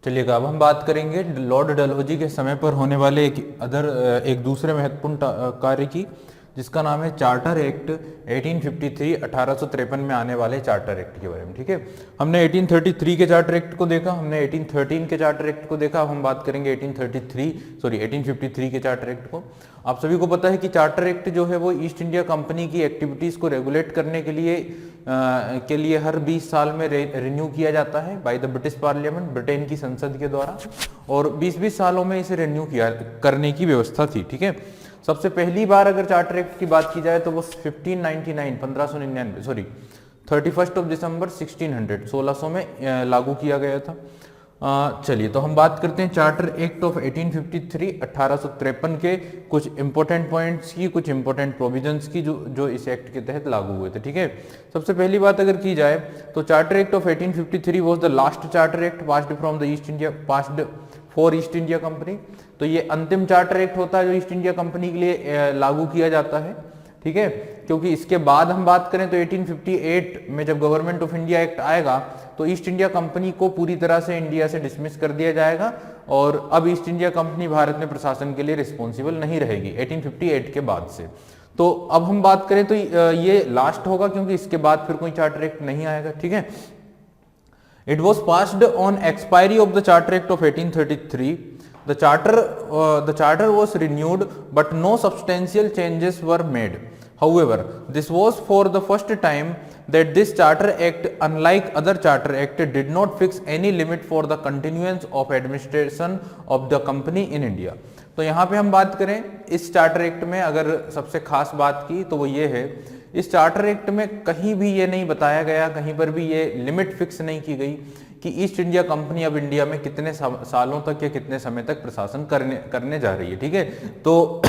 चलिएगा अब हम बात करेंगे लॉर्ड डलहौजी के समय पर होने वाले एक दूसरे महत्वपूर्ण कार्य की, जिसका नाम है चार्टर एक्ट 1853, 1853 में आने वाले चार्टर एक्ट के बारे में। ठीक है, हमने 1833 के चार्टर एक्ट को देखा, हमने 1813 के चार्टर एक्ट को देखा, अब हम बात करेंगे 1853 के चार्टर एक्ट को। आप सभी को पता है कि चार्टर एक्ट जो है वो ईस्ट इंडिया कंपनी की एक्टिविटीज को रेगुलेट करने के लिए हर 20 साल में रिन्यू किया जाता है by the British parliament, Britain की संसद के द्वारा, और 20-20 सालों में इसे रिन्यू करने की व्यवस्था थी। ठीक है, सबसे पहली बार अगर चार्टर एक्ट की बात की जाए तो वो 31 दिसंबर 1600 में लागू किया गया था। चलिए तो हम बात करते हैं चार्टर एक्ट ऑफ 1853 1853 के कुछ इंपॉर्टेंट पॉइंट्स की, कुछ इंपॉर्टेंट प्रोविजंस की जो इस एक्ट के तहत लागू हुए थे। ठीक है, सबसे पहली बात अगर की जाए तो charter act of 1853 was the last charter act passed for east India company. तो ये अंतिम चार्टर एक्ट होता है जो ईस्ट इंडिया कंपनी के लिए लागू किया जाता है। ठीक है, क्योंकि इसके बाद हम बात करें तो 1858 में जब गवर्नमेंट ऑफ इंडिया एक्ट आएगा तो ईस्ट इंडिया कंपनी को पूरी तरह से इंडिया से डिसमिस कर दिया जाएगा और अब ईस्ट इंडिया कंपनी भारत में प्रशासन के लिए रिस्पॉन्सिबल नहीं रहेगी 1858 के बाद से। तो अब हम बात करें तो ये लास्ट होगा क्योंकि इसके बाद फिर कोई चार्टर एक्ट नहीं आएगा। ठीक है, it was passed on expiry of the charter act of 1833. The charter was renewed but no substantial changes were made. However, this was for the first time that this charter act, unlike other charter act, did not fix any limit for the continuance of administration of the company in India. तो यहाँ पे हम बात करें इस charter act में अगर सबसे खास बात की तो वो ये है, इस चार्टर एक्ट में कहीं भी ये नहीं बताया गया, कहीं पर भी ये लिमिट फिक्स नहीं की गई कि ईस्ट इंडिया कंपनी अब इंडिया में कितने सालों तक या कितने समय तक प्रशासन करने जा रही है। ठीक है, तो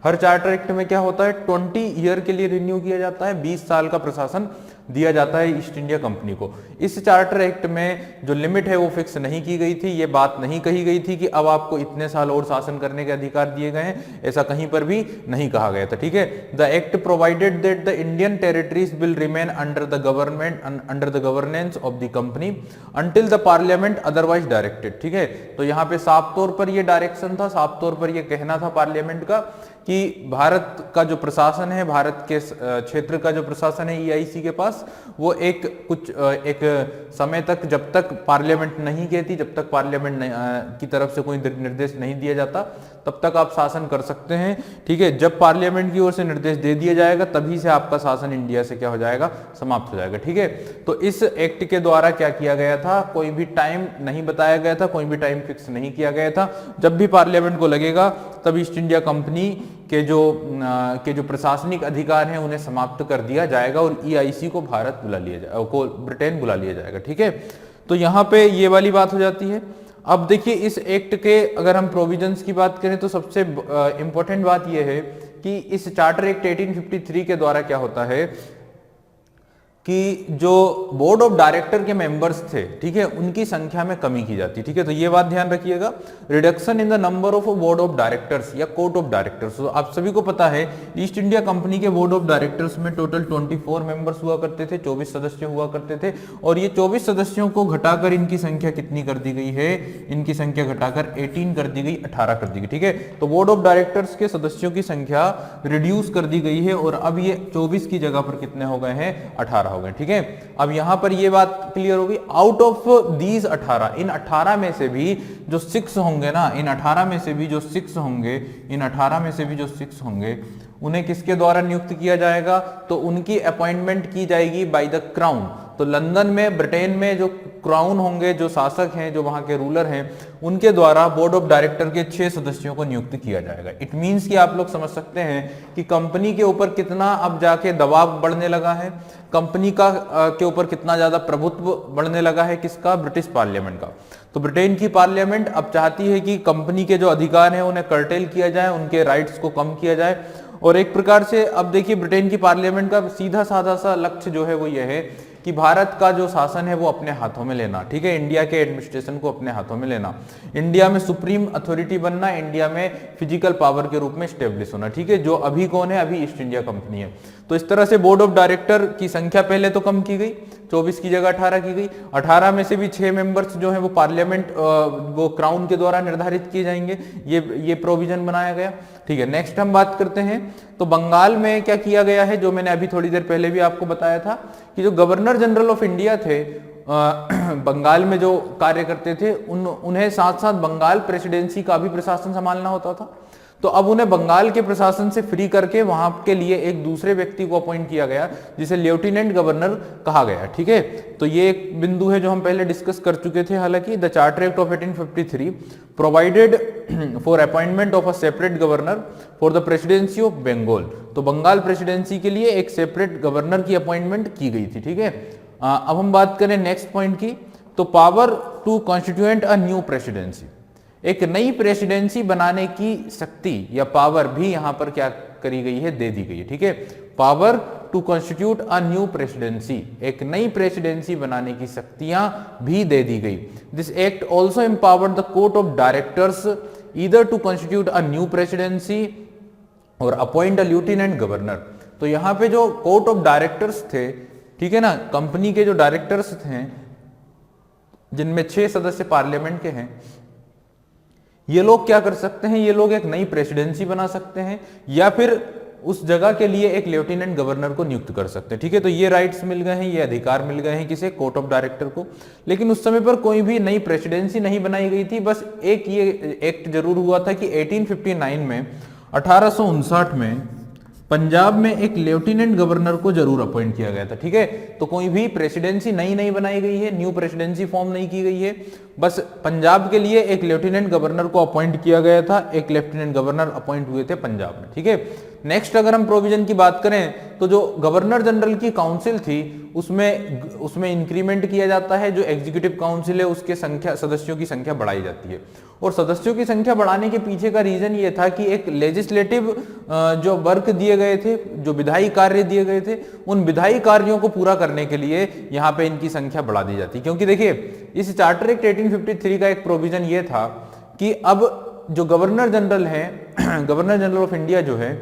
हर चार्टर एक्ट में क्या होता है 20 ईयर के लिए रिन्यू किया जाता है, 20 साल का प्रशासन दिया जाता है ईस्ट इंडिया कंपनी को। इस चार्टर एक्ट में जो लिमिट है वो फिक्स नहीं की गई थी, ये बात नहीं कही गई थी कि अब आपको इतने साल और शासन करने के अधिकार दिए गए हैं, ऐसा कहीं पर भी नहीं कहा गया था। ठीक है, the act provided that the Indian territories will remain under the governance of the company until the parliament otherwise directed. ठीक है, तो यहाँ पे साफ तौर पर यह डायरेक्शन था, साफ तौर पर यह कहना था पार्लियामेंट का कि भारत का जो प्रशासन है, भारत के क्षेत्र का जो प्रशासन है ईआईसी के पास, वो एक समय तक, जब तक पार्लियामेंट नहीं कहती, जब तक पार्लियामेंट की तरफ से कोई निर्देश नहीं दिया जाता, तब तक आप शासन कर सकते हैं। ठीक है, जब पार्लियामेंट की ओर से निर्देश दे दिया जाएगा तभी से आपका शासन इंडिया से क्या हो जाएगा, समाप्त हो जाएगा। ठीक है, तो इस एक्ट के द्वारा क्या किया गया था, कोई भी टाइम नहीं बताया गया था, कोई भी टाइम फिक्स नहीं किया गया था, जब भी पार्लियामेंट को लगेगा तब ईस्ट इंडिया कंपनी के जो प्रशासनिक अधिकार हैं उन्हें समाप्त कर दिया जाएगा और ईआईसी को ब्रिटेन बुला लिया जाएगा। ठीक है, तो यहाँ पे ये वाली बात हो जाती है। अब देखिए इस एक्ट के अगर हम प्रोविजंस की बात करें तो सबसे इंपॉर्टेंट बात यह है कि इस चार्टर एक्ट 1853 के द्वारा क्या होता है कि जो बोर्ड ऑफ डायरेक्टर के मेंबर्स थे, ठीक है, उनकी संख्या में कमी की जाती है। ठीक है, तो ये बात ध्यान रखिएगा, reduction in the number of board of directors या कोर्ट ऑफ डायरेक्टर्स। तो आप सभी को पता है ईस्ट इंडिया कंपनी के बोर्ड ऑफ डायरेक्टर्स में टोटल 24 मेंबर्स हुआ करते थे, 24 सदस्य हुआ करते थे, और ये 24 सदस्यों को घटाकर इनकी संख्या कितनी कर दी गई है, इनकी संख्या घटाकर 18 कर दी गई, 18 कर दी गई। ठीक है, तो बोर्ड ऑफ डायरेक्टर्स के सदस्यों की संख्या रिड्यूस कर दी गई है और अब ये 24 की जगह पर कितने हो गए हैं, 18 हो गए। ठीक है, अब यहां पर ये बात क्लियर होगी, आउट ऑफ दीज 18, इन 18 में से भी जो 6 होंगे ना, इन 18 में से भी जो 6 होंगे, इन 18 में से भी जो 6 होंगे, उन्हें किसके द्वारा नियुक्त किया जाएगा, तो उनकी अपॉइंटमेंट की जाएगी बाय द क्राउन। तो लंदन में, ब्रिटेन में जो क्राउन होंगे, जो शासक हैं, जो वहां के रूलर हैं, उनके द्वारा बोर्ड ऑफ डायरेक्टर के 6 सदस्यों को नियुक्त किया जाएगा। इट मींस कि आप लोग समझ सकते हैं कि कंपनी के ऊपर कितना अब जाके दबाव बढ़ने लगा है, कंपनी का के ऊपर कितना ज्यादा प्रभुत्व बढ़ने लगा है, किसका, ब्रिटिश पार्लियामेंट का। तो ब्रिटेन की पार्लियामेंट अब चाहती है कि कंपनी के जो अधिकार हैं उन्हें कर्टेल किया जाए, उनके राइट्स को कम किया जाए, और एक प्रकार से अब देखिए ब्रिटेन की पार्लियामेंट का सीधा साधा सा लक्ष्य जो है वो ये है कि भारत का जो शासन है वो अपने हाथों में लेना, ठीक है, इंडिया के एडमिनिस्ट्रेशन को अपने हाथों में लेना, इंडिया में सुप्रीम अथॉरिटी बनना, इंडिया में फिजिकल पावर के रूप में स्टेब्लिश होना, ठीक है, जो अभी कौन है, अभी ईस्ट इंडिया कंपनी है। तो इस तरह से बोर्ड ऑफ डायरेक्टर की संख्या पहले तो कम की गई, 24 की जगह 18 की गई। 18 में से भी 6 मेंबर्स जो है वो पार्लियामेंट वो क्राउन के द्वारा निर्धारित किए जाएंगे, ये प्रोविजन बनाया गया, ठीक है। नेक्स्ट हम बात करते हैं तो बंगाल में क्या किया गया है, जो मैंने अभी थोड़ी देर पहले भी आपको बताया था कि जो गवर्नर जनरल ऑफ इंडिया थे बंगाल में जो कार्य करते थे उन्हें साथ साथ बंगाल प्रेसिडेंसी का भी प्रशासन संभालना होता था। तो अब उन्हें बंगाल के प्रशासन से फ्री करके वहां के लिए एक दूसरे व्यक्ति को अपॉइंट किया गया जिसे लेफ्टिनेंट गवर्नर कहा गया, ठीक है। तो ये एक बिंदु है जो हम पहले डिस्कस कर चुके थे। हालांकि the charter act of 1853 provided for appointment of a separate governor for the presidency of Bengal. तो बंगाल प्रेसिडेंसी के लिए एक सेपरेट गवर्नर की अपॉइंटमेंट की गई थी, ठीक है। अब हम बात करें नेक्स्ट पॉइंट की, तो power to constituent a new presidency, एक नई प्रेसिडेंसी बनाने की शक्ति या पावर भी यहां पर क्या करी गई है, दे दी गई है, ठीक है। Power to constitute a new presidency, एक नई प्रेसिडेंसी बनाने की शक्तियां भी दे दी गई। This act also empowered the court of directors either to constitute a new presidency और अपॉइंट अ लेफ्टिनेंट गवर्नर। तो यहां पे जो कोर्ट ऑफ डायरेक्टर्स थे, ठीक है ना, कंपनी के जो डायरेक्टर्स थे जिनमें 6 सदस्य पार्लियामेंट के हैं, ये लोग क्या कर सकते हैं, ये लोग एक नई प्रेसिडेंसी बना सकते हैं या फिर उस जगह के लिए एक लेफ्टिनेंट गवर्नर को नियुक्त कर सकते हैं, ठीक है। तो ये राइट्स मिल गए हैं, ये अधिकार मिल गए हैं किसे, कोर्ट ऑफ डायरेक्टर को। लेकिन उस समय पर कोई भी नई प्रेसिडेंसी नहीं बनाई गई थी, बस एक ये एक्ट जरूर हुआ था कि 1859 में 1859 में पंजाब में एक लेफ्टिनेंट गवर्नर को जरूर अपॉइंट किया गया था, ठीक है। तो कोई भी प्रेसिडेंसी नई नहीं बनाई गई है, न्यू प्रेसिडेंसी फॉर्म नहीं की गई है, बस पंजाब के लिए एक लेफ्टिनेंट गवर्नर को अपॉइंट किया गया था, एक लेफ्टिनेंट गवर्नर अपॉइंट हुए थे पंजाब में, ठीक है। नेक्स्ट अगर हम प्रोविजन की बात करें तो जो गवर्नर जनरल की काउंसिल थी उसमें इंक्रीमेंट किया जाता है, जो एग्जीक्यूटिव काउंसिल है उसके सदस्यों की संख्या बढ़ाई जाती है। और सदस्यों की संख्या बढ़ाने के पीछे का रीजन ये था कि एक लेजिस्लेटिव जो वर्क दिए गए थे, जो विधायी कार्य दिए गए थे, उन विधायी कार्यों को पूरा करने के लिए यहाँ पे इनकी संख्या बढ़ा दी जाती। क्योंकि देखिए इस चार्टर एक्ट 1853 का एक प्रोविजन ये था कि अब जो गवर्नर जनरल है गवर्नर जनरल ऑफ इंडिया जो है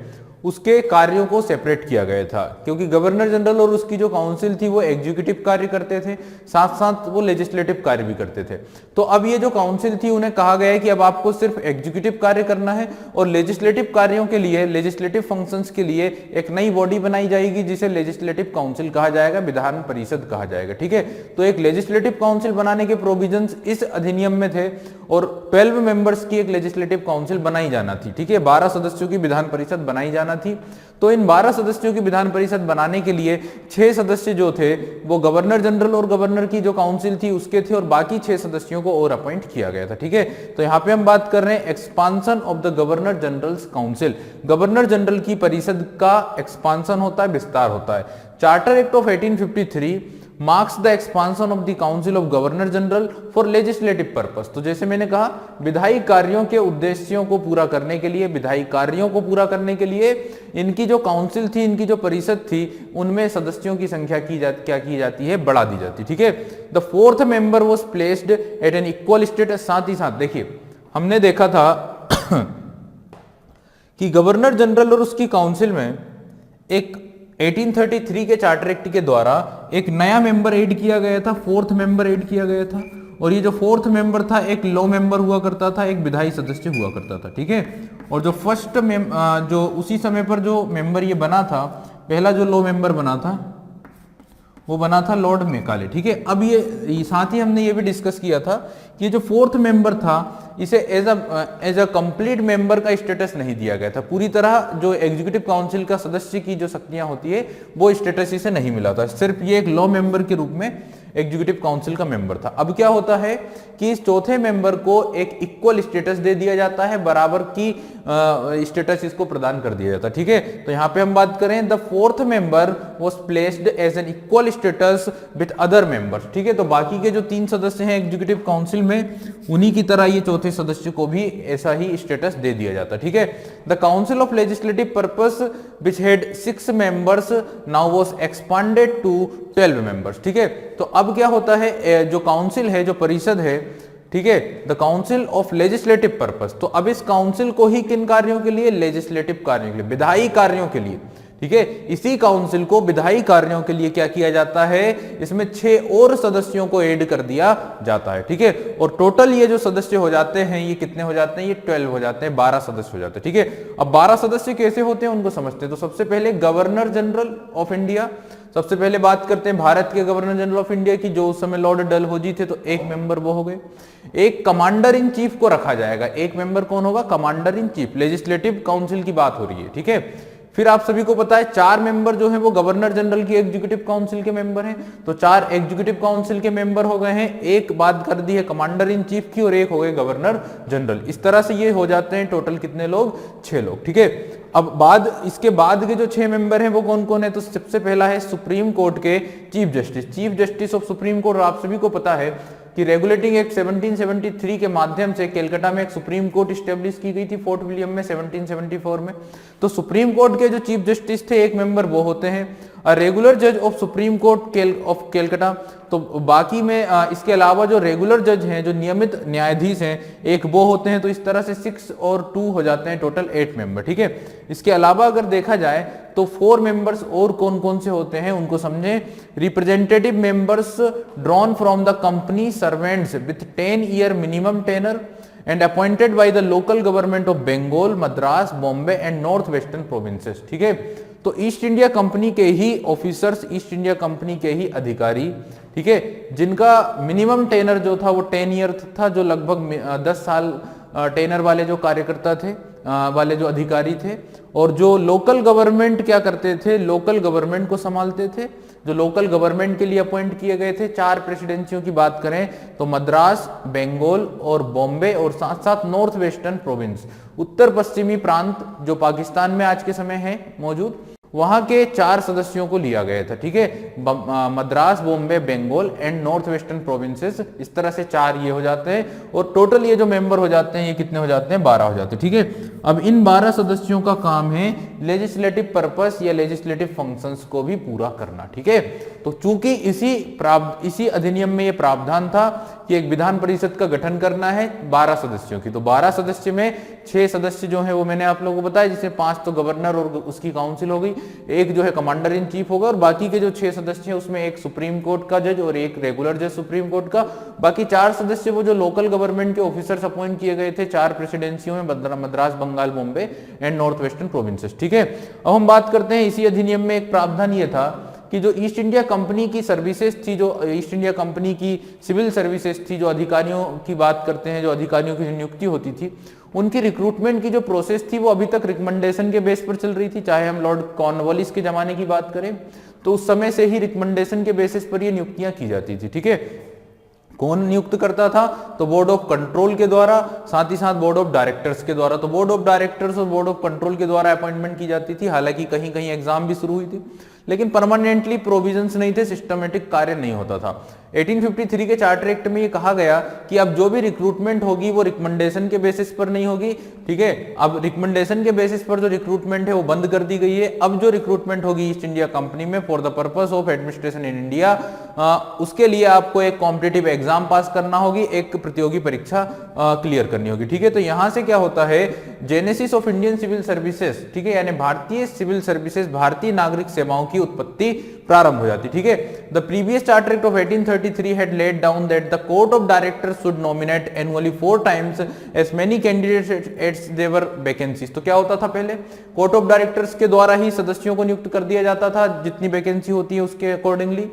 उसके कार्यों को सेपरेट किया गया था, क्योंकि गवर्नर जनरल और उसकी जो काउंसिल थी वो एग्जीक्यूटिव कार्य करते थे, साथ साथ वो लेजिस्लेटिव कार्य भी करते थे। तो अब ये जो काउंसिल थी उन्हें कहा गया है कि अब आपको सिर्फ एग्जीक्यूटिव कार्य करना है और लेजिस्लेटिव कार्यों के लिए, लेजिस्लेटिव फंक्शंस के लिए एक नई बॉडी बनाई जाएगी जिसे लेजिस्लेटिव काउंसिल कहा जाएगा, विधान परिषद कहा जाएगा, ठीक है। तो एक लेजिस्लेटिव काउंसिल बनाने के प्रोविजंस इस अधिनियम में थे और 12 मेंबर्स की एक लेजिस्लेटिव काउंसिल बनाई जाना थी, ठीक है। 12 सदस्यों की विधान परिषद बनाई जाना थी। तो इन 12 सदस्यों की विधान परिषद बनाने के लिए 6 सदस्य जो थे वो गवर्नर जनरल और गवर्नर की जो काउंसिल थी उसके थे और बाकी 6 सदस्यों को और अपॉइंट किया गया था, ठीक है। तो यहां पे हम बात कर रहे हैं expansion of the governor generals council. Governor general की परिषद का एक्सपांशन होता है, विस्तार होता है। Charter act of 1853 marks the expansion of the council of governor general for legislative purpose. तो जैसे मैंने कहा विधायी कार्यों के उद्देश्यों को पूरा करने के लिए, विधायी कार्यों को पूरा करने के लिए इनकी जो काउंसिल थी, इनकी जो परिषद थी, उनमें सदस्यों की संख्या क्या की जाती है, बढ़ा दी जाती, ठीक है। The 4th member was placed at an equal status. साथ ही साथ देखिए हमने देखा था कि गवर्नर जनरल और उसकी काउंसिल में एक 1833 के चार्टर एक्ट के द्वारा एक नया मेंबर ऐड किया गया था, 4th मेंबर ऐड किया गया था। और ये जो 4th मेंबर था एक लॉ मेंबर हुआ करता था, एक विधायी सदस्य हुआ करता था, ठीक है। और जो फर्स्ट जो उसी समय पर जो मेंबर ये बना था, पहला जो लॉ मेंबर बना था वो बना था लॉर्ड मेकाले, ठीक है। अब ये साथ ही हमने ये भी डिस्कस किया था कि जो 4th मेंबर था इसे एज अ कंप्लीट मेंबर का स्टेटस नहीं दिया गया था। पूरी तरह जो एग्जीक्यूटिव काउंसिल का सदस्य की जो शक्तियां होती है वो स्टेटस इसे नहीं मिला था, सिर्फ ये एक लॉ मेंबर के रूप में एग्जीक्यूटिव काउंसिल का मेंबर था। अब क्या होता है कि इस चौथे मेंबर को एक इक्वल स्टेटस दे दिया जाता है, बराबर की स्टेटस इसको प्रदान कर दिया जाता है। ठीक है, तो यहां पे हम बात करें the fourth member was placed as an equal status with other members. ठीक है, तो बाकी के जो 3 सदस्य हैं एग्जीक्यूटिव काउंसिल में, उन्हीं की तरह ये चौथे सदस्य को भी ऐसा ही स्टेटस दे दिया जाता है। ठीक है, the council of legislative purpose which had 6 members now was expanded to 12 members. ठीक है, तो अब क्या होता है, जो काउंसिल है, जो परिषद है, ठीक है, the council of legislative purpose, तो अब इस काउंसिल को ही किन कार्यों के लिए, लेजिस्लेटिव कार्यों के लिए, विधायी कार्यों के लिए, ठीक है, इसी काउंसिल को विधायी कार्यों के लिए क्या किया जाता है, इसमें 6 और सदस्यों को ऐड कर दिया जाता है। ठीक है, और टोटल ये जो सदस्य हो जाते हैं, ये कितने हो जाते हैं, ये 12 हो जाते हैं, 12 सदस्य हो जाते हैं। ठीक है, अब 12 सदस्य कैसे होते हैं उनको समझते हैं। तो सबसे पहले गवर्नर जनरल ऑफ इंडिया, सबसे पहले बात करते हैं भारत के गवर्नर जनरल ऑफ इंडिया की, जो उस समय लॉर्ड डलहौजी थे, तो एक मेंबर वो हो गए। एक कमांडर इन चीफ को रखा जाएगा, एक मेंबर कौन होगा, commander in chief, legislative council की बात हो रही है। ठीक है, फिर आप सभी को पता है 4 मेंबर जो है वो गवर्नर जनरल की एग्जीक्यूटिव काउंसिल के मेंबर हैं, तो 4 एग्जीक्यूटिव काउंसिल के मेंबर हो गए हैं, एक बात कर दी है कमांडर इन चीफ की और एक हो गए गवर्नर जनरल। इस तरह से ये हो जाते हैं टोटल कितने लोग, 6 लोग। ठीक है, अब इसके बाद के जो 6 मेंबर हैं वो कौन कौन है, तो सबसे पहला है सुप्रीम कोर्ट के chief justice, chief justice of supreme court. आप सभी को पता है कि रेगुलेटिंग एक्ट 1773 के माध्यम से कलकत्ता में एक सुप्रीम कोर्ट स्टेब्लिश की गई थी फोर्ट विलियम में 1774 में। तो सुप्रीम कोर्ट के जो चीफ जस्टिस थे, एक मेंबर वो होते हैं। रेगुलर जज of supreme court of Calcutta, तो बाकी में इसके अलावा जो रेगुलर जज हैं, जो नियमित न्यायाधीश हैं, एक वो होते हैं। तो इस तरह से 6 और 2 हो जाते हैं, टोटल 8 मेंबर। ठीक है, इसके अलावा अगर देखा जाए तो 4 मेंबर्स और कौन कौन से होते हैं उनको समझें। Representative members drawn from the company servants with 10 year minimum tenure and appointed by the local government of Bengal, Madras, Bombay and north western provinces. ठीक है, तो ईस्ट इंडिया कंपनी के ही ऑफिसर्स, ईस्ट इंडिया कंपनी के ही अधिकारी, ठीक है, जिनका मिनिमम टेनर जो था वो 10 ईयर था, जो लगभग 10 साल टेनर वाले जो कार्यकर्ता थे, वाले जो अधिकारी थे, और जो लोकल गवर्नमेंट क्या करते थे, लोकल गवर्नमेंट को संभालते थे, जो लोकल गवर्नमेंट के लिए अपॉइंट किए गए थे। 4 प्रेसिडेंसियों की बात करें तो मद्रास, बंगाल और बॉम्बे, और साथ साथ नॉर्थ वेस्टर्न प्रोविंस, उत्तर पश्चिमी प्रांत जो पाकिस्तान में आज के समय है मौजूद, वहां के 4 सदस्यों को लिया गया था। ठीक है, Madras, Bombay, Bengal and north western provinces, इस तरह से 4 ये हो जाते हैं, और टोटल ये जो मेंबर हो जाते हैं ये कितने हो जाते हैं, 12 हो जाते हैं। ठीक है, अब इन 12 सदस्यों का काम है लेजिस्लेटिव पर्पस या लेजिस्लेटिव फंक्शंस को भी पूरा करना। ठीक है, तो चूंकि इसी अधिनियम में ये प्रावधान था कि एक विधान परिषद का गठन करना है 12 सदस्यों की, तो 12 सदस्य में 6 सदस्य जो है वो मैंने आप लोगों को बताया, जिसमें 5 तो गवर्नर और उसकी काउंसिल हो गई, एक जो है कमांडर इन चीफ होगा, और बाकी के जो 6 सदस्य हैं उसमें एक सुप्रीम कोर्ट का जज और एक रेगुलर जज सुप्रीम कोर्ट का, बाकी 4 सदस्य वो जो लोकल गवर्नमेंट के ऑफिसर्स अपॉइंट किए गए थे 4 प्रेसिडेंसियों में, Madras, Bengal, Bombay and north western provinces. ठीक है, अब हम बात करते हैं इसी अधिनियम में एक प्रावधान ये था कि जो ईस्ट इंडिया कंपनी की सर्विसेज थी, जो ईस्ट इंडिया कंपनी की सिविल सर्विसेज थी, जो अधिकारियों की बात करते हैं, जो अधिकारियों की नियुक्ति होती थी, उनकी रिक्रूटमेंट की जो प्रोसेस थी वो अभी तक रिकमेंडेशन के बेस पर चल रही थी। चाहे हम लॉर्ड कॉर्नवालिस के जमाने की बात करें तो उस समय से ही रिकमेंडेशन के बेसिस पर ये नियुक्तियां की जाती थी। ठीक है, कौन नियुक्त करता था, तो बोर्ड ऑफ कंट्रोल के द्वारा, साथ ही साथ बोर्ड ऑफ डायरेक्टर्स के द्वारा। तो बोर्ड ऑफ डायरेक्टर्स और बोर्ड ऑफ कंट्रोल के द्वारा अपॉइंटमेंट की जाती थी। हालांकि कहीं कहीं एग्जाम भी शुरू हुई थी, लेकिन परमानेंटली प्रोविजंस नहीं थे, सिस्टमेटिक कार्य नहीं होता था। 1853 के चार्टर एक्ट में ये कहा गया कि अब जो भी रिक्रूटमेंट होगी वो रिकमेंडेशन के बेसिस पर नहीं होगी। ठीक है, अब रिकमेंडेशन के बेसिस पर जो रिक्रूटमेंट है वो बंद कर दी गई है। अब जो रिक्रूटमेंट होगी ईस्ट इंडिया कंपनी में for the purpose of administration in India, उसके लिए आपको एक कॉम्पिटिटिव एग्जाम पास करना होगी, एक प्रतियोगी परीक्षा क्लियर करनी होगी। ठीक है, तो यहां से क्या होता है, genesis of Indian civil services, ठीक है, यानी भारतीय सिविल सर्विसेज, भारतीय नागरिक सेवाओं की उत्पत्ति प्रारंभ हो जाती। ठीक है, the previous charter act of 1833 had laid down that the court of directors should nominate annually 4 times as many candidates as there were vacancies। तो क्या होता था, पहले कोर्ट ऑफ डायरेक्टर्स के द्वारा ही सदस्यों को नियुक्त कर दिया जाता था, जितनी वैकेंसी होती है उसके accordingly.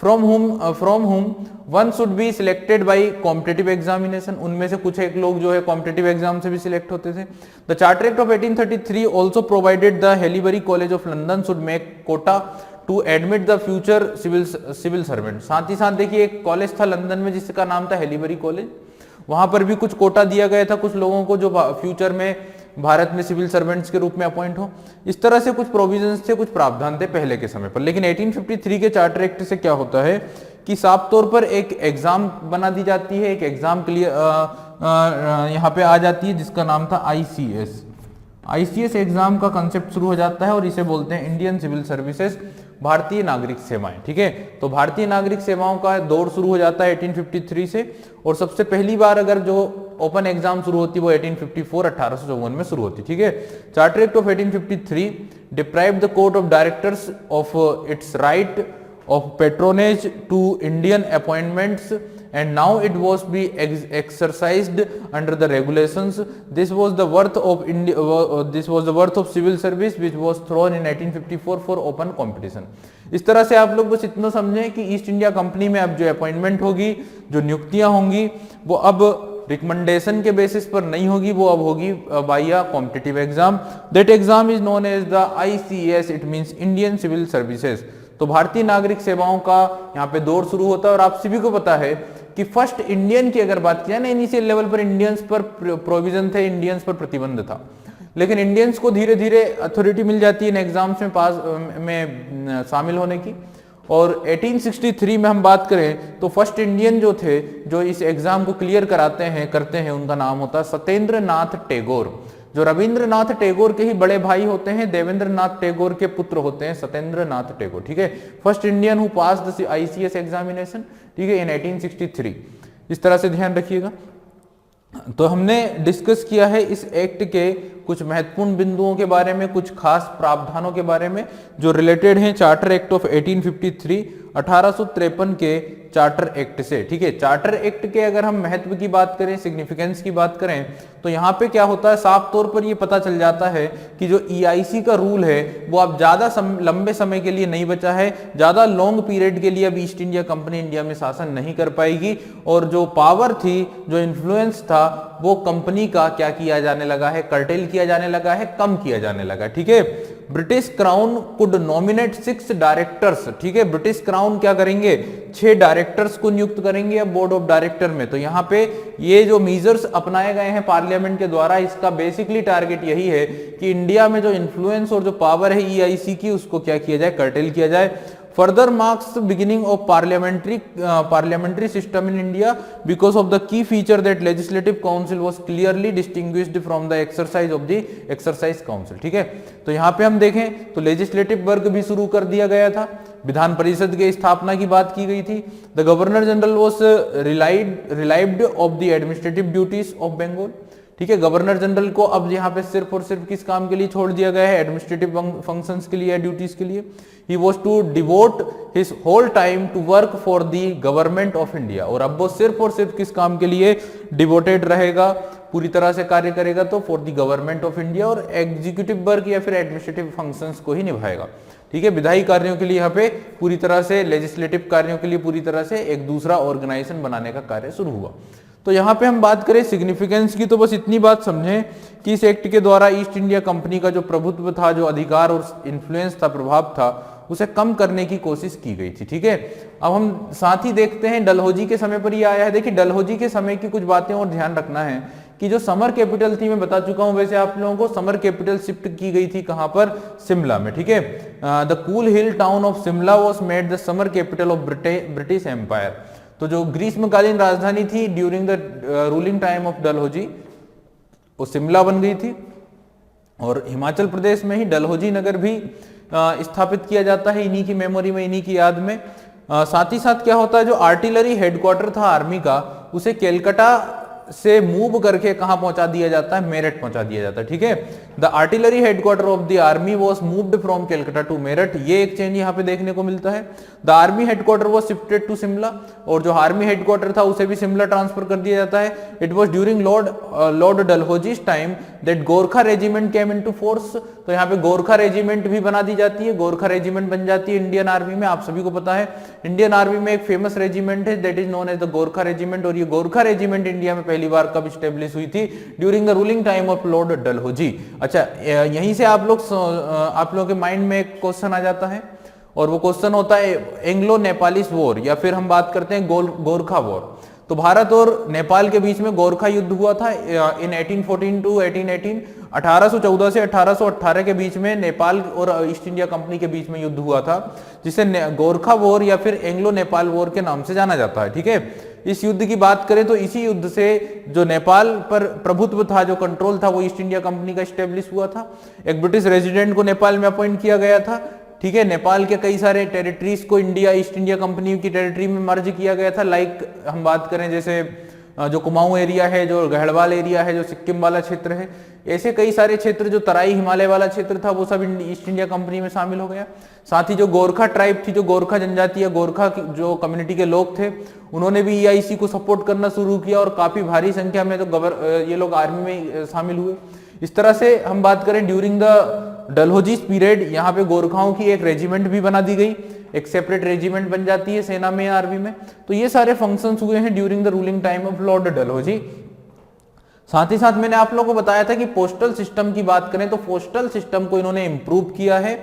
from whom one should be selected by competitive examination, उनमें से कुछ एक लोग जो है कॉम्पिटिटिव एग्जाम से भी सिलेक्ट होते थे। The charter act of 1833 also provided the Haileybury College of London should make quota to admit the future civil servant. साथ ही साथ देखिए एक कॉलेज था लंदन में जिसका नाम था हेलीबरी कॉलेज, वहां पर भी कुछ कोटा दिया गया था कुछ लोगों को जो फ्यूचर में भारत में सिविल सर्वेंट्स के रूप में अपॉइंट हो। इस तरह से कुछ प्रोविजंस थे, कुछ प्रावधान थे पहले के समय पर। लेकिन 1853 के चार्टर एक्ट से क्या होता है कि साफ तौर पर एक एग्जाम बना दी जाती है, एक एग्जाम के लिए यहाँ पे आ जाती है जिसका नाम था आईसीएस। आईसीएस एग्जाम का कंसेप्ट शुरू हो जाता है और इसे बोलते हैं इंडियन सिविल सर्विसेज, भारतीय नागरिक सेवाएं। ठीक है, तो भारतीय नागरिक सेवाओं का दौर शुरू हो जाता है 1853 से, और सबसे पहली बार अगर जो ओपन एग्जाम शुरू होती है वो 1854 1854 में शुरू होती है। ठीक है, charter act of 1853 deprive the court of directors of its right of patronage to Indian appointments, and now it was be exercised under the regulations. This was the worth of this was the worth of civil service which was thrown in 1854 for open competition. इस तरह से आप लोग बस इतना समझें कि east India company में अब जो अपॉइंटमेंट होगी, जो नियुक्तियां होंगी, वो अब रिकमेंडेशन के बेसिस पर नहीं होगी, वो अब होगी via competitive exam. That exam is known as the ICS, it means Indian civil services. तो भारतीय नागरिक सेवाओं का यहाँ पे दौर शुरू होता है। और आप सभी को पता है कि फर्स्ट इंडियन की अगर बात किया ना, इनिशियल लेवल पर इंडियंस पर प्रोविजन थे, इंडियंस पर प्रतिबंध था, लेकिन इंडियंस को धीरे धीरे अथॉरिटी मिल जाती है इन एग्जाम्स में पास में शामिल होने की। और 1863 में हम बात करें तो फर्स्ट इंडियन जो थे जो इस एग्जाम को क्लियर करते हैं उनका नाम होता है सत्येंद्र नाथ टैगोर, जो रविंद्रनाथ टैगोर के ही बड़े भाई होते हैं, देवेंद्र नाथ टैगोर के पुत्र होते हैं सत्येंद्र नाथ टैगोर। ठीक है, first Indian who pass the ICS examination, ठीक है, इन 1863। इस तरह से ध्यान रखिएगा। तो हमने डिस्कस किया है इस एक्ट के कुछ महत्वपूर्ण बिंदुओं के बारे में, कुछ खास प्रावधानों के बारे में जो रिलेटेड हैं चार्टर एक्ट ऑफ 1853 1853 के चार्टर एक्ट से। ठीक है, चार्टर एक्ट के अगर हम महत्व की बात करें, सिग्निफिकेंस की बात करें, तो यहाँ पे क्या होता है, साफ तौर पर ये पता चल जाता है कि जो ईआईसी का रूल है वो अब ज्यादा लंबे समय के लिए नहीं बचा है, ज्यादा लॉन्ग पीरियड के लिए अब ईस्ट इंडिया कंपनी इंडिया में शासन नहीं कर पाएगी, और जो पावर थी, जो इन्फ्लुएंस था, वो कंपनी का क्या किया जाने लगा है, कर्टेल किया जाने लगा है, कम किया जाने लगा। ठीक है, British crown could nominate 6 directors. ठीक है, ब्रिटिश क्राउन क्या करेंगे, 6 डायरेक्टर्स को नियुक्त करेंगे अब बोर्ड ऑफ डायरेक्टर में। तो यहाँ पे ये जो मेजर्स अपनाए गए हैं पार्लियामेंट के द्वारा, इसका बेसिकली टारगेट यही है कि इंडिया में जो इन्फ्लुएंस और जो पावर है ईआईसी की, उसको क्या किया जाए, कर्टेल किया जाए। further marks the beginning of parliamentary system in India because of the key feature that legislative council was clearly distinguished from the exercise of the exercise council। ठीक है, तो यहाँ पे हम देखें तो लेजिस्लेटिव वर्क भी शुरू कर दिया गया था, विधान परिषद की स्थापना की बात की गई थी। The governor general was relieved of the administrative duties of Bengal. ठीक है, गवर्नर जनरल को अब यहाँ पे सिर्फ और सिर्फ किस काम के लिए छोड़ दिया गया है, एडमिनिस्ट्रेटिव फंक्शंस के लिए, ड्यूटीज के लिए। He was to devote his whole time to work for the government of India, और अब वो सिर्फ और सिर्फ किस काम के लिए डिवोटेड रहेगा, पूरी तरह से कार्य करेगा, तो for the government of India, और एग्जीक्यूटिव वर्क या फिर एडमिनिस्ट्रेटिव फंक्शंस को ही निभाएगा। ठीक है, विधायी कार्यों के लिए यहाँ पे पूरी तरह से, लेजिस्लेटिव कार्यों के लिए पूरी तरह से एक दूसरा ऑर्गेनाइजेशन बनाने का कार्य शुरू हुआ। तो यहाँ पे हम बात करें सिग्निफिकेंस की, तो बस इतनी बात समझें कि इस एक्ट के द्वारा ईस्ट इंडिया कंपनी का जो प्रभुत्व था, जो अधिकार और इन्फ्लुएंस था, प्रभाव था, उसे कम करने की कोशिश की गई थी। ठीक है, अब हम साथ ही देखते हैं डलहौजी के समय पर ये आया है। देखिए, डलहौजी के समय की कुछ बातें और ध्यान रखना है कि जो समर कैपिटल थी, मैं बता चुका हूं वैसे आप लोगों को, समर कैपिटल शिफ्ट की गई थी कहां पर, शिमला में। ठीक है, the cool hill town of Shimla was made the summer capital of British empire. तो जो ग्रीष्मकालीन राजधानी थी during the ruling time of Dalhousie, वो शिमला बन गई थी, और हिमाचल प्रदेश में ही डलहौजी नगर भी स्थापित किया जाता है इन्हीं की मेमोरी में, इन्हीं की याद में। साथ ही साथ क्या होता है, जो आर्टिलरी हेडक्वार्टर था आर्मी का, उसे केलकटा से मूव करके कहां पहुंचा दिया जाता है, मेरठ पहुंचा दिया जाता है। ठीक है, the artillery headquarter of the army was moved from Calcutta to Meerut. ये एक चेंज यहां पे देखने को मिलता है। The army headquarter was shifted to Shimla, और जो आर्मी हेडक्वार्टर था उसे भी शिमला ट्रांसफर कर दिया जाता है। It was during Lord Dalhousie's time that Gorkha regiment came into force. तो यहाँ पे गोरखा रेजिमेंट भी बना दी जाती है, गोरखा रेजिमेंट बन जाती है इंडियन आर्मी में। आप सभी को पता है इंडियन आर्मी में एक फेमस रेजिमेंट है, that is known as the Gorkha regiment, और ये गोरखा रेजिमेंट इंडिया में पहली बार कब स्टेब्लिश हुई थी, during the ruling time of Lord Dalhousie. अच्छा, यहीं से आप लोग के माइंड में एक क्वेश्चन आ जाता है, और वो क्वेश्चन होता है एंग्लो नेपालिस वॉर, या फिर हम बात करते हैं गोरखा वॉर। तो भारत और नेपाल के बीच में गोरखा युद्ध हुआ था इन 1814 टू 1818। 1814 से 1818 के बीच में नेपाल और ईस्ट इंडिया कंपनी के बीच में युद्ध हुआ था, जिसे गोरखा वॉर या फिर एंग्लो नेपाल वॉर के नाम से जाना जाता है। ठीक है, इस युद्ध की बात करें तो इसी युद्ध से जो नेपाल पर प्रभुत्व था, जो कंट्रोल था, वो ईस्ट इंडिया कंपनी का स्टेब्लिश हुआ था। एक ब्रिटिश रेजिडेंट को नेपाल में अपॉइंट किया गया था। ठीक है, नेपाल के कई सारे टेरिटरीज को ईस्ट इंडिया कंपनी की टेरिटरी में मर्ज किया गया था। लाइक हम बात करें जैसे जो कुमाऊं एरिया है, जो गढ़वाल एरिया है, जो सिक्किम वाला क्षेत्र है, ऐसे कई सारे क्षेत्र, जो तराई हिमालय वाला क्षेत्र था, वो सब ईस्ट इंडिया कंपनी में शामिल हो गया। साथ ही जो गोरखा ट्राइब थी, जो गोरखा जनजाति या गोरखा जो कम्युनिटी के लोग थे, उन्होंने भी EIC को सपोर्ट करना शुरू किया और काफी भारी संख्या में तो ये लोग आर्मी में शामिल हुए। इस तरह से हम बात करें ड्यूरिंग द डलहौजी पीरियड, यहाँ पे गोरखाओं की एक रेजिमेंट भी बना दी गई, एक सेपरेट रेजिमेंट बन जाती है सेना में या आर्मी में। तो ये सारे फंक्शंस हुए हैं during the ruling time of Lord Dalhousie. साथ ही साथ मैंने आप लोगों को बताया था कि पोस्टल सिस्टम की बात करें तो पोस्टल सिस्टम को इन्होंने इंप्रूव किया है,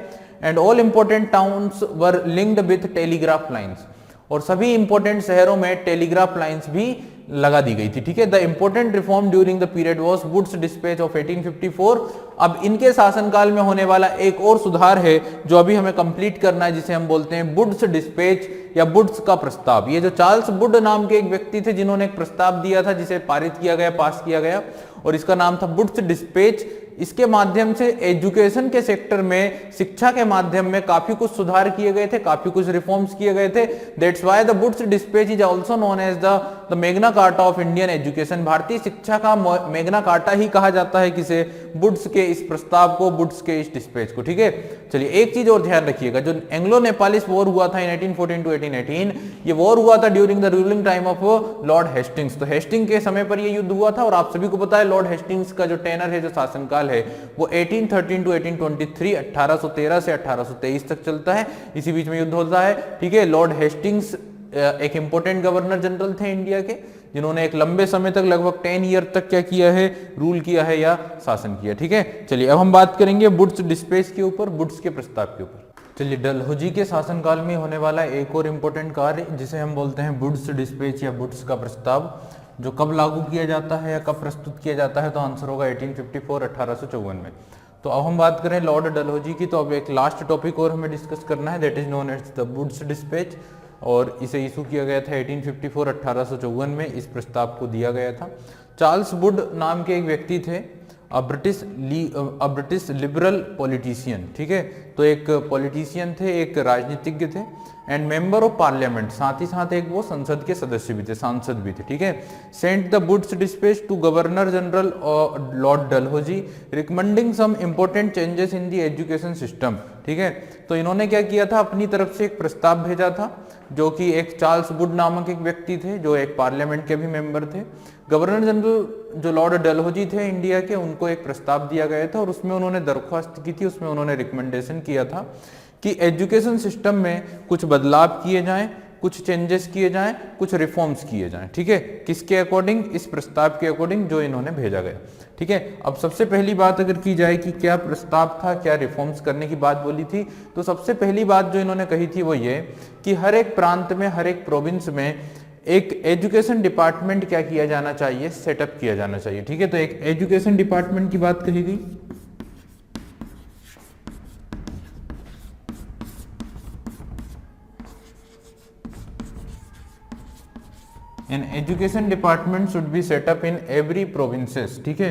and all important towns were linked with telegraph lines, और सभी इंपॉर्टेंट शहरों में टेलीग्राफ लाइंस भी लगा दी गई थी। ठीक है, the important reform during the period was Wood's dispatch of 1854। अब इनके शासनकाल में होने वाला एक और सुधार है जो अभी हमें कंप्लीट करना है, जिसे हम बोलते हैं वुड्स डिस्पैच या वुड्स का प्रस्ताव। ये जो चार्ल्स वुड नाम के एक व्यक्ति थे जिन्होंने एक प्रस्ताव दिया था, जिसे पारित किया गया, पास किया गया, और इसका नाम था वुड्स डिस्पैच। इसके माध्यम से एजुकेशन के सेक्टर में, शिक्षा के माध्यम में काफी कुछ सुधार किए गए थे, काफी कुछ रिफॉर्म्स किए गए थे। That's why the Wood's dispatch is also known as the Magna Carta of Indian education. भारतीय शिक्षा का मैग्ना कार्टा ही कहा जाता है किसे? वुड्स के इस प्रस्ताव को, वुड्स के इस डिस्पैच को। ठीक है, चलिए एक चीज और ध्यान रखिएगा, जो एंग्लो नेपालिस वॉर हुआ था इन 1814 टू 1818, ये वॉर हुआ था during the ruling time of Lord Hastings. तो हेस्टिंग के समय पर ये युद्ध हुआ था, और आप सभी को पता है लॉर्ड हेस्टिंग्स का जो टेनर है, जो शासनकाल है, वो 1813 टू 1823, 1813 से 1823 तक चलता है। इसी बीच में युद्ध होता है। ठीक है, लॉर्ड हेस्टिंग्स एक इंपॉर्टेंट गवर्नर जनरल थे इंडिया के, जिन्होंने एक लंबे समय तक, लगभग 10 ईयर तक क्या किया है? रूल किया है या शासन किया। ठीक है, चलिए अब हम बात करेंगे वुड्स डिस्पैच के ऊपर, वुड्स के प्रस्ताव के ऊपर। चलिए, डलहौजी के शासनकाल में होने वाला एक और इम्पोर्टेंट कार्य, जिसे हम बोलते हैं वुड्स डिस्पैच या वुड्स का प्रस्ताव, जो कब लागू किया जाता है या कब प्रस्तुत किया जाता है, तो आंसर होगा 1854, 1854 में। तो अब हम बात करें लॉर्ड डलहौजी की, तो अब एक लास्ट टॉपिक और हमें डिस्कस करना है, that is known as the Wood's dispatch, और इसे इशू किया गया था 1854, 1854 में। इस प्रस्ताव को दिया गया था। चार्ल्स वुड नाम के एक व्यक्ति थे, ब्रिटिश लिबरल पॉलिटिशियन। ठीक है, तो एक पॉलिटिशियन थे, एक राजनीतिज्ञ थे, एंड मेंबर ऑफ पार्लियामेंट, साथ ही साथ एक वो संसद के सदस्य भी थे, सांसद भी थे। ठीक है, sent the Wood's dispatch to governor general Lord Dalhousie recommending some important changes in the education system. ठीक है, तो इन्होंने क्या किया था? अपनी तरफ से एक प्रस्ताव भेजा था, जो कि एक चार्ल्स वुड नामक एक व्यक्ति थे, जो एक पार्लियामेंट के भी मेंबर थे। गवर्नर जनरल जो लॉर्ड डलहौजी थे इंडिया के, उनको एक प्रस्ताव दिया गया था, और उसमें उन्होंने दरख्वास्त की थी, उसमें उन्होंने रिकमेंडेशन किया था कि एजुकेशन सिस्टम में कुछ बदलाव किए जाएं, कुछ चेंजेस किए जाएं, कुछ रिफॉर्म्स किए जाएं। ठीक है, किसके अकॉर्डिंग? इस प्रस्ताव के अकॉर्डिंग जो इन्होंने भेजा गया। ठीक है, अब सबसे पहली बात अगर की जाए कि क्या प्रस्ताव था, क्या रिफॉर्म्स करने की बात बोली थी, तो सबसे पहली बात जो इन्होंने कही थी वो ये कि हर एक प्रांत में, हर एक प्रोविंस में एक एजुकेशन डिपार्टमेंट क्या किया जाना चाहिए? सेटअप किया जाना चाहिए। ठीक है, तो एक एजुकेशन डिपार्टमेंट की बात कही गई। An education department should be set up in every provinces। ठीक है,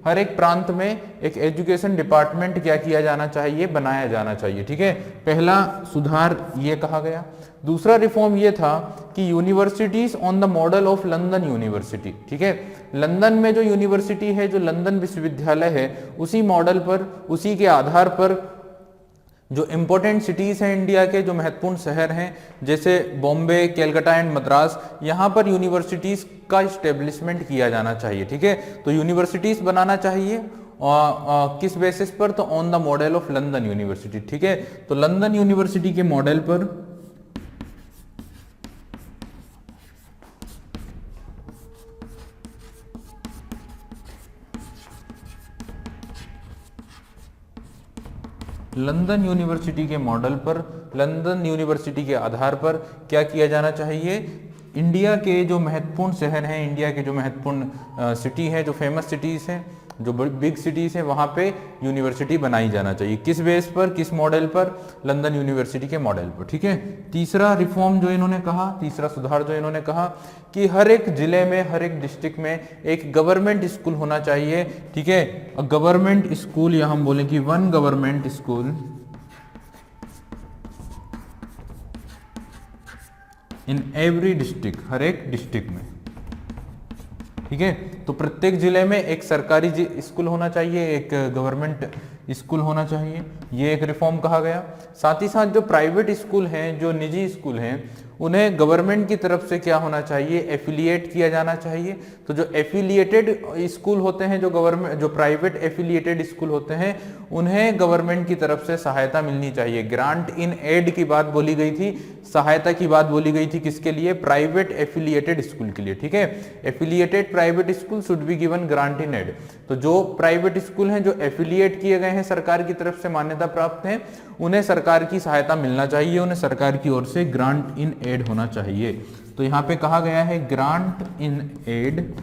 हर एक प्रांत में एक एजुकेशन डिपार्टमेंट क्या किया जाना चाहिए? बनाया जाना चाहिए। ठीक है, पहला सुधार ये कहा गया। दूसरा रिफॉर्म ये था कि universities on the model of London university. ठीक है, लंदन में जो यूनिवर्सिटी है, जो लंदन विश्वविद्यालय है, उसी मॉडल पर, उसी के आधार पर जो इंपॉर्टेंट सिटीज हैं इंडिया के, जो महत्वपूर्ण शहर हैं, जैसे बॉम्बे, कैलकाटा एंड मद्रास, यहाँ पर यूनिवर्सिटीज का इस्टेब्लिशमेंट किया जाना चाहिए। ठीक है, तो यूनिवर्सिटीज बनाना चाहिए किस बेसिस पर? तो on the model of London university. ठीक है, तो लंदन यूनिवर्सिटी के मॉडल पर लंदन यूनिवर्सिटी के मॉडल पर, लंदन यूनिवर्सिटी के आधार पर क्या किया जाना चाहिए, इंडिया के जो महत्वपूर्ण शहर हैं, इंडिया के जो महत्वपूर्ण सिटी हैं, जो फेमस सिटीज़ हैं, जो बिग सिटीज़ हैं, वहाँ पे यूनिवर्सिटी बनाई जाना चाहिए। किस बेस पर, किस मॉडल पर, लंदन यूनिवर्सिटी के मॉडल पर। ठीक है। तीसरा रिफॉर्म जो इन्होंने कहा, तीसरा सुधार जो इन्होंने कहा कि हर एक जिले में, हर एक डिस्ट्रिक्ट में एक गवर्नमेंट स्कूल होना चाहिए। ठीक है। गवर्नमेंट स्कूल, या हम बोलें कि one government school in every district, हर एक डिस्ट्रिक्ट में। ठीक है। तो प्रत्येक जिले में एक सरकारी स्कूल होना चाहिए, एक गवर्नमेंट स्कूल होना चाहिए, ये एक रिफॉर्म कहा गया। साथ ही साथ जो प्राइवेट स्कूल हैं, जो निजी स्कूल हैं, उन्हें गवर्नमेंट की तरफ से क्या होना चाहिए, एफिलिएट किया जाना चाहिए। तो जो एफिलिएटेड स्कूल होते हैं, जो गवर्नमेंट, जो प्राइवेट एफिलिएटेड स्कूल होते हैं, उन्हें गवर्नमेंट की तरफ से सहायता मिलनी चाहिए। ग्रांट इन एड की बात बोली गई थी, सहायता की बात बोली गई थी, किसके लिए, प्राइवेट एफिलिएटेड स्कूल के लिए। ठीक है। Affiliated private school should be given grant in aid. तो जो प्राइवेट स्कूल हैं, जो एफिलिएट किए गए हैं, सरकार की तरफ से मान्यता प्राप्त हैं, उन्हें सरकार की सहायता मिलना चाहिए, उन्हें सरकार की ओर से ग्रांट इन एड होना चाहिए। तो यहां पे कहा गया है ग्रांट इन एड,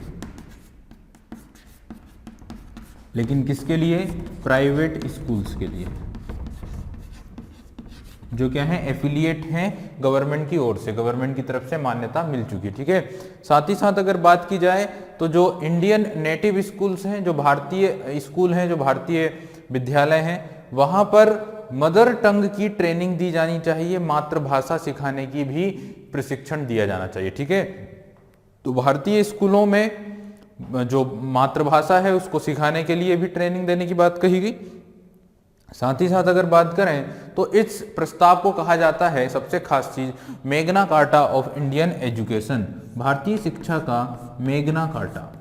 लेकिन किसके लिए, प्राइवेट स्कूल्स के लिए, जो क्या है, एफिलिएट हैं गवर्नमेंट की ओर से, गवर्नमेंट की तरफ से मान्यता मिल चुकी है। ठीक है। साथ ही साथ अगर बात की जाए तो जो इंडियन नेटिव स्कूल्स हैं, जो भारतीय स्कूल हैं, जो भारतीय विद्यालय हैं, वहां पर मदर टंग की ट्रेनिंग दी जानी चाहिए, मातृभाषा सिखाने की भी प्रशिक्षण दिया जाना चाहिए। ठीक है। तो भारतीय स्कूलों में जो मातृभाषा है उसको सिखाने के लिए भी ट्रेनिंग देने की बात कही गई। साथ ही साथ अगर बात करें तो इस प्रस्ताव को कहा जाता है, सबसे खास चीज, Magna Carta of Indian education, भारतीय शिक्षा का मैग्ना कार्टा।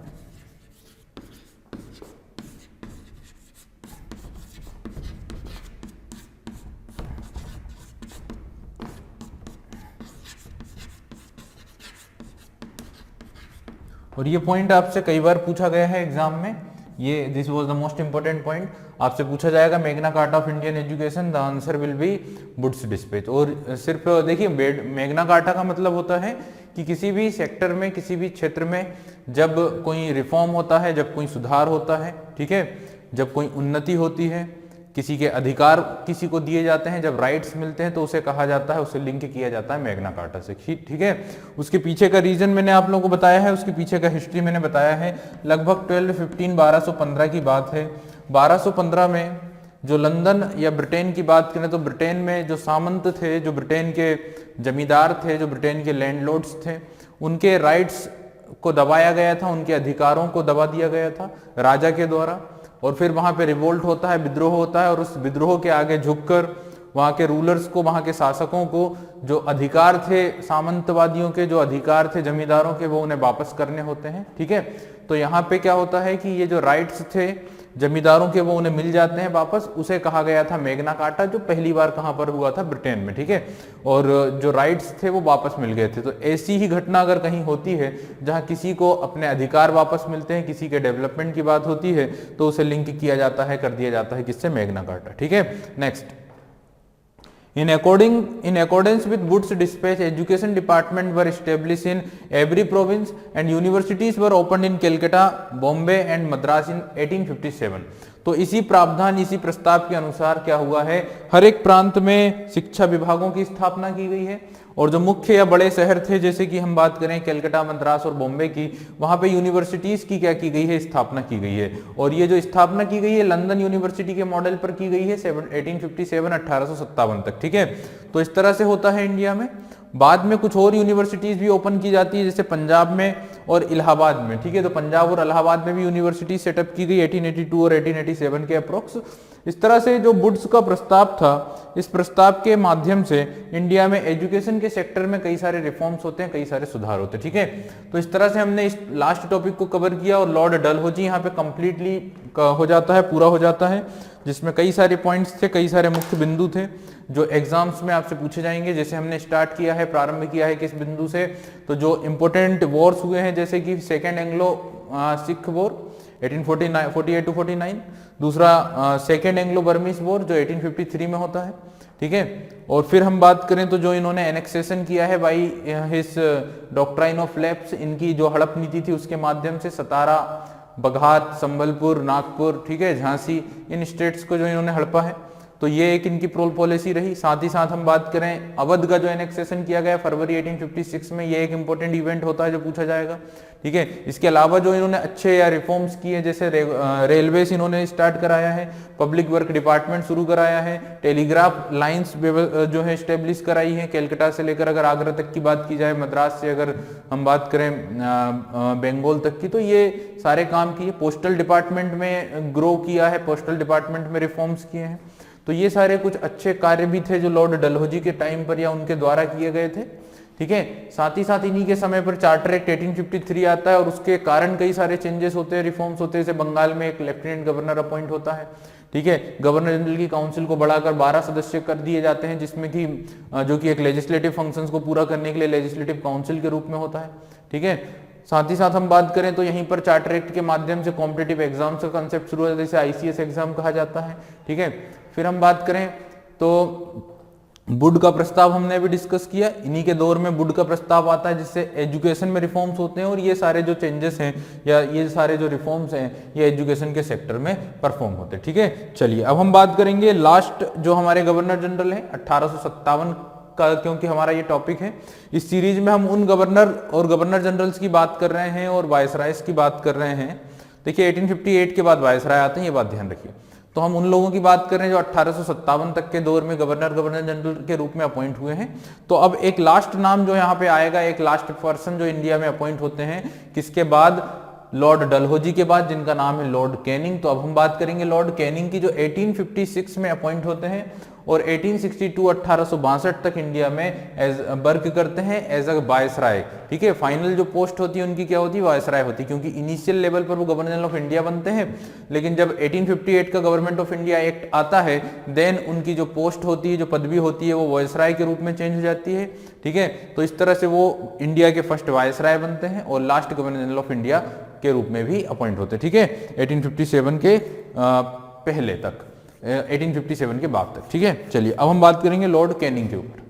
और ये पॉइंट आपसे कई बार पूछा गया है एग्जाम में, ये this was the most important point, आपसे पूछा जाएगा Magna Carta of Indian education, the answer will be Wood's dispatch. और सिर्फ देखिए, मैग्ना कार्टा का मतलब होता है कि किसी भी सेक्टर में, किसी भी क्षेत्र में जब कोई रिफॉर्म होता है, जब कोई सुधार होता है, ठीक है, जब कोई उन्नति होती है, किसी के अधिकार किसी को दिए जाते हैं, जब राइट्स मिलते हैं, तो उसे कहा जाता है, उसे लिंक किया जाता है मैग्ना कार्टा से। ठीक है। उसके पीछे का रीजन मैंने आप लोगों को बताया है, उसके पीछे का हिस्ट्री मैंने बताया है। लगभग 1215 की बात है। 1215 में जो लंदन या ब्रिटेन की बात करें तो ब्रिटेन में जो सामंत थे, जो ब्रिटेन के जमींदार थे, जो ब्रिटेन के लैंडलॉर्ड्स थे, उनके राइट्स को दबाया गया था, उनके अधिकारों को दबा दिया गया था राजा के द्वारा। और फिर वहां पे रिवोल्ट होता है, विद्रोह होता है, और उस विद्रोह के आगे झुककर वहां के रूलर्स को, वहां के शासकों को जो अधिकार थे, सामंतवादियों के जो अधिकार थे जमींदारों के, वो उन्हें वापस करने होते हैं। ठीक है। तो यहाँ पे क्या होता है कि ये जो राइट्स थे जमींदारों के, वो उन्हें मिल जाते हैं वापस, उसे कहा गया था मैग्ना कार्टा, जो पहली बार कहां पर हुआ था, ब्रिटेन में। ठीक है। और जो राइट्स थे वो वापस मिल गए थे। तो ऐसी ही घटना अगर कहीं होती है जहां किसी को अपने अधिकार वापस मिलते हैं, किसी के डेवलपमेंट की बात होती है, तो उसे लिंक किया जाता है, कर दिया जाता है, किससे, मैग्ना कार्टा। ठीक है। Next, In accordance with Wood's dispatch, education department were established in every province and universities were opened in Calcutta, Bombay and Madras in 1857. तो इसी प्रावधान, इसी प्रस्ताव के अनुसार क्या हुआ है, हर एक प्रांत में शिक्षा विभागों की स्थापना की गई है। और जो मुख्य या बड़े शहर थे, जैसे कि हम बात करें कलकत्ता, मद्रास और बॉम्बे की, वहां पे यूनिवर्सिटीज की क्या की गई है, स्थापना की गई है। और ये जो स्थापना की गई है लंदन यूनिवर्सिटी के मॉडल पर की गई है 1857 तक। ठीक है। तो इस तरह से होता है इंडिया में। बाद में कुछ और यूनिवर्सिटीज भी ओपन की जाती है, जैसे पंजाब में और इलाहाबाद में। ठीक है। तो पंजाब और इलाहाबाद में भी यूनिवर्सिटी सेटअप की गई 1882 और 1887 के अप्रोक्स। इस तरह से जो वुड्स का प्रस्ताव था, इस प्रस्ताव के माध्यम से इंडिया में एजुकेशन के सेक्टर में कई सारे रिफॉर्म्स होते हैं, कई सारे सुधार होते हैं। ठीक है। तो इस तरह से हमने इस लास्ट टॉपिक को कवर किया और लॉर्ड डलहौजी यहाँ पे कंप्लीटली हो जाता है, पूरा हो जाता है, जिसमें कई सारे पॉइंट्स थे, कई सारे मुख्य बिंदु थे जो एग्जाम्स में आपसे पूछे जाएंगे। जैसे हमने स्टार्ट किया है, प्रारंभ किया है किस बिंदु से, तो जो इंपोर्टेंट वॉर्स हुए हैं, जैसे कि second Anglo Sikh war, 1849 48 to 49। दूसरा सेकेंड एंग्लो बर्मीज वॉर जो 1853 में होता है, ठीक है। और फिर हम बात करें तो जो इन्होंने एनेक्सेशन किया है by his doctrine of lapse, इनकी जो हड़प नीति थी उसके माध्यम से सतारा, बघात, संबलपुर, नागपुर, ठीक है, झांसी, इन स्टेट्स को जो इन्होंने हड़पा है, तो ये एक इनकी प्रोल पॉलिसी रही। साथ ही साथ हम बात करें अवध का जो एनेक्सेशन किया गया फरवरी 1856 में, ये एक इंपॉर्टेंट इवेंट होता है जो पूछा जाएगा, ठीक है। इसके अलावा जो इन्होंने अच्छे या रिफॉर्म्स किए, जैसे रेलवेज इन्होंने स्टार्ट कराया है, पब्लिक वर्क डिपार्टमेंट शुरू कराया है, टेलीग्राफ लाइंस जो है स्टेब्लिश कराई है, कलकत्ता से लेकर अगर आगरा तक की बात की जाए, मद्रास से अगर हम बात करें बंगाल तक की, तो ये सारे काम किए। पोस्टल डिपार्टमेंट में ग्रो किया है, पोस्टल डिपार्टमेंट में रिफॉर्म्स किए हैं। तो ये सारे कुछ अच्छे कार्य भी थे जो लॉर्ड डलहौजी के टाइम पर या उनके द्वारा किए गए थे, ठीक है। साथ ही साथ इन्हीं के समय पर चार्टर एक्ट 1853 आता है और उसके कारण कई सारे चेंजेस होते हैं, रिफॉर्म्स होते हैं। जैसे बंगाल में एक लेफ्टिनेंट गवर्नर अपॉइंट होता है, ठीक है। गवर्नर जनरल की काउंसिल को बढ़ाकर 12 सदस्य कर दिए जाते हैं, जिसमें कि जो कि एक लेजिस्लेटिव फंक्शंस को पूरा करने के लिए लेजिस्लेटिव काउंसिल के रूप में होता है, ठीक है। साथ ही साथ हम बात करें तो यहीं पर चार्टर एक्ट के माध्यम से कॉम्पिटिटिव एग्जाम्स का कंसेप्ट शुरू होता है, जैसे आईसीएस एग्जाम कहा जाता है, ठीक है। फिर हम बात करें तो वुड का प्रस्ताव हमने भी डिस्कस किया, इन्हीं के दौर में वुड का प्रस्ताव आता है जिससे एजुकेशन में रिफॉर्म्स होते हैं, और ये सारे जो चेंजेस हैं या ये सारे जो रिफॉर्म्स हैं ये एजुकेशन के सेक्टर में परफॉर्म होते हैं, ठीक है। चलिए अब हम बात करेंगे लास्ट जो हमारे गवर्नर जनरल हैं 1857 का, क्योंकि हमारा ये टॉपिक है। इस सीरीज में हम उन गवर्नर और गवर्नर जनरल्स की बात कर रहे हैं और वायसरायस की बात कर रहे हैं। देखिए 1858 के बाद वायसराय आते हैं, ये बात ध्यान रखिए। तो हम उन लोगों की बात कर रहे हैं जो 1857 तक के दौर में गवर्नर जनरल के रूप में अपॉइंट हुए हैं। तो अब एक लास्ट नाम जो यहाँ पे आएगा, एक लास्ट पर्सन जो इंडिया में अपॉइंट होते हैं, किसके बाद? लॉर्ड डलहौजी के बाद, जिनका नाम है लॉर्ड कैनिंग। तो अब हम बात करेंगे लॉर्ड कैनिंग की, जो 1856 में अपॉइंट होते हैं और 1862 1862 तक इंडिया में वर्क करते हैं एज अ वायसराय, ठीक है। फाइनल जो पोस्ट होती है उनकी क्या होती है? वायसराय होती है, क्योंकि इनिशियल लेवल पर वो गवर्नर जनरल ऑफ इंडिया बनते हैं, लेकिन जब 1858 का गवर्नमेंट ऑफ इंडिया एक्ट आता है देन उनकी जो पोस्ट होती है, जो पदवी होती है, वो वायसराय के रूप में चेंज हो जाती है, ठीक है। तो इस तरह से वो इंडिया के फर्स्ट वायसराय बनते हैं और last governor general of India के रूप में भी अपॉइंट होते हैं, ठीक है, 1857 के पहले तक, 1857 के बाद तक, ठीक है। चलिए अब हम बात करेंगे लॉर्ड कैनिंग के ऊपर।